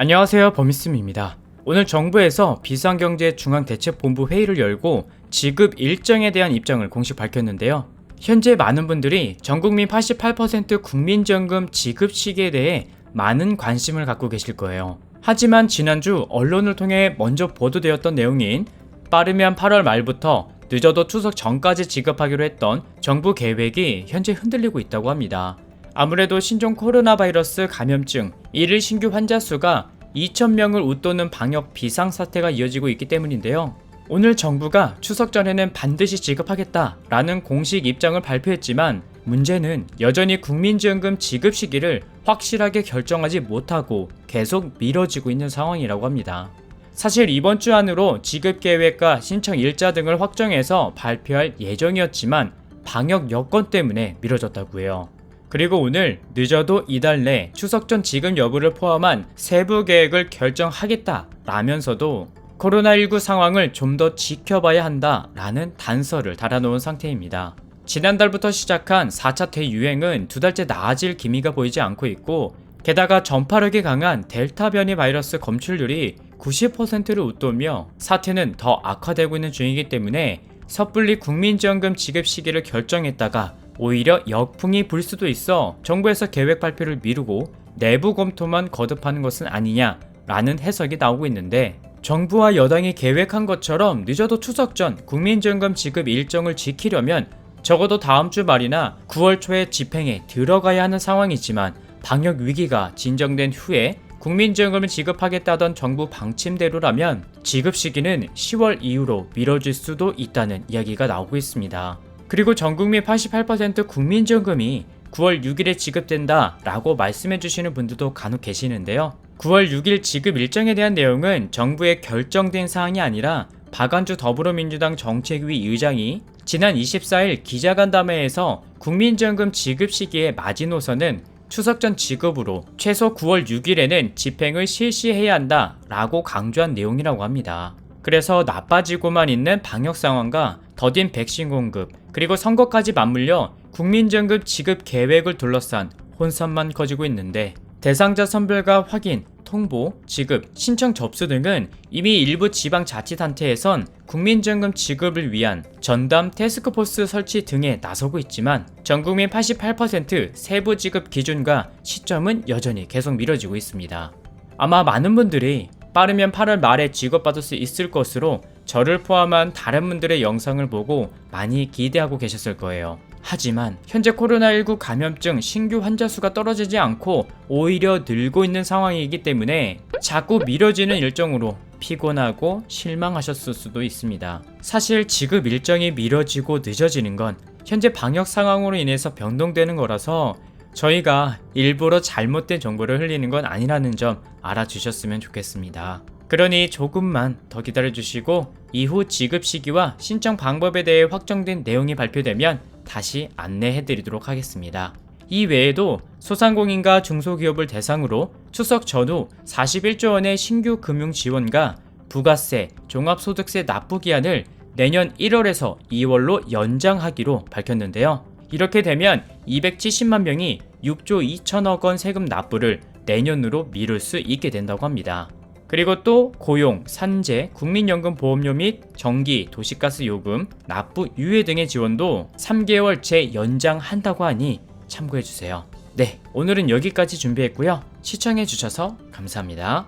안녕하세요, 범이스입니다. 오늘 정부에서 비상경제중앙대책본부 회의를 열고 지급 일정에 대한 입장을 공식 밝혔는데요. 현재 많은 분들이 전국민 88% 국민연금 지급 시기에 대해 많은 관심을 갖고 계실 거예요. 하지만 지난주 언론을 통해 먼저 보도되었던 내용인 빠르면 8월 말부터 늦어도 추석 전까지 지급하기로 했던 정부 계획이 현재 흔들리고 있다고 합니다. 아무래도 신종 코로나 바이러스 감염증 일일 신규 환자 수가 2,000명을 웃도는 방역 비상사태가 이어지고 있기 때문인데요. 오늘 정부가 추석 전에는 반드시 지급하겠다라는 공식 입장을 발표했지만 문제는 여전히 국민지원금 지급 시기를 확실하게 결정하지 못하고 계속 미뤄지고 있는 상황이라고 합니다. 사실 이번 주 안으로 지급 계획과 신청 일자 등을 확정해서 발표할 예정이었지만 방역 여건 때문에 미뤄졌다고 해요. 그리고 오늘 늦어도 이달 내 추석 전 지급 여부를 포함한 세부 계획을 결정하겠다라면서도 코로나19 상황을 좀 더 지켜봐야 한다라는 단서를 달아놓은 상태입니다. 지난달부터 시작한 4차 대유행은 두 달째 나아질 기미가 보이지 않고 있고, 게다가 전파력이 강한 델타 변이 바이러스 검출률이 90%를 웃돌며 사태는 더 악화되고 있는 중이기 때문에 섣불리 국민지원금 지급 시기를 결정했다가 오히려 역풍이 불 수도 있어 정부에서 계획 발표를 미루고 내부 검토만 거듭하는 것은 아니냐라는 해석이 나오고 있는데, 정부와 여당이 계획한 것처럼 늦어도 추석 전 국민지원금 지급 일정을 지키려면 적어도 다음 주 말이나 9월 초에 집행에 들어가야 하는 상황이지만, 방역 위기가 진정된 후에 국민지원금을 지급하겠다던 정부 방침대로라면 지급 시기는 10월 이후로 미뤄질 수도 있다는 이야기가 나오고 있습니다. 그리고 전국민 88% 국민지원금이 9월 6일에 지급된다 라고 말씀해 주시는 분들도 간혹 계시는데요. 9월 6일 지급 일정에 대한 내용은 정부에 결정된 사항이 아니라 박안주 더불어민주당 정책위 의장이 지난 24일 기자간담회에서 국민지원금 지급 시기의 마지노선은 추석 전 지급으로 최소 9월 6일에는 집행을 실시해야 한다 라고 강조한 내용이라고 합니다. 그래서 나빠지고만 있는 방역 상황과 더딘 백신 공급, 그리고 선거까지 맞물려 국민지원금 지급 계획을 둘러싼 혼선만 커지고 있는데, 대상자 선별과 확인, 통보, 지급, 신청 접수 등은 이미 일부 지방자치단체에선 국민지원금 지급을 위한 전담 태스크포스 설치 등에 나서고 있지만 전국민 88% 세부 지급 기준과 시점은 여전히 계속 미뤄지고 있습니다. 아마 많은 분들이 빠르면 8월 말에 지급받을 수 있을 것으로 저를 포함한 다른 분들의 영상을 보고 많이 기대하고 계셨을 거예요. 하지만 현재 코로나19 감염증 신규 환자 수가 떨어지지 않고 오히려 늘고 있는 상황이기 때문에 자꾸 미뤄지는 일정으로 피곤하고 실망하셨을 수도 있습니다. 사실 지급 일정이 미뤄지고 늦어지는 건 현재 방역 상황으로 인해서 변동되는 거라서 저희가 일부러 잘못된 정보를 흘리는 건 아니라는 점 알아주셨으면 좋겠습니다. 그러니 조금만 더 기다려주시고 이후 지급 시기와 신청 방법에 대해 확정된 내용이 발표되면 다시 안내해드리도록 하겠습니다. 이 외에도 소상공인과 중소기업을 대상으로 추석 전후 41조 원의 신규 금융 지원과 부가세, 종합소득세 납부 기한을 내년 1월에서 2월로 연장하기로 밝혔는데요. 이렇게 되면 270만 명이 6조 2천억 원 세금 납부를 내년으로 미룰 수 있게 된다고 합니다. 그리고 또 고용, 산재, 국민연금 보험료 및 전기, 도시가스 요금, 납부 유예 등의 지원도 3개월 재연장한다고 하니 참고해주세요. 네, 오늘은 여기까지 준비했고요. 시청해주셔서 감사합니다.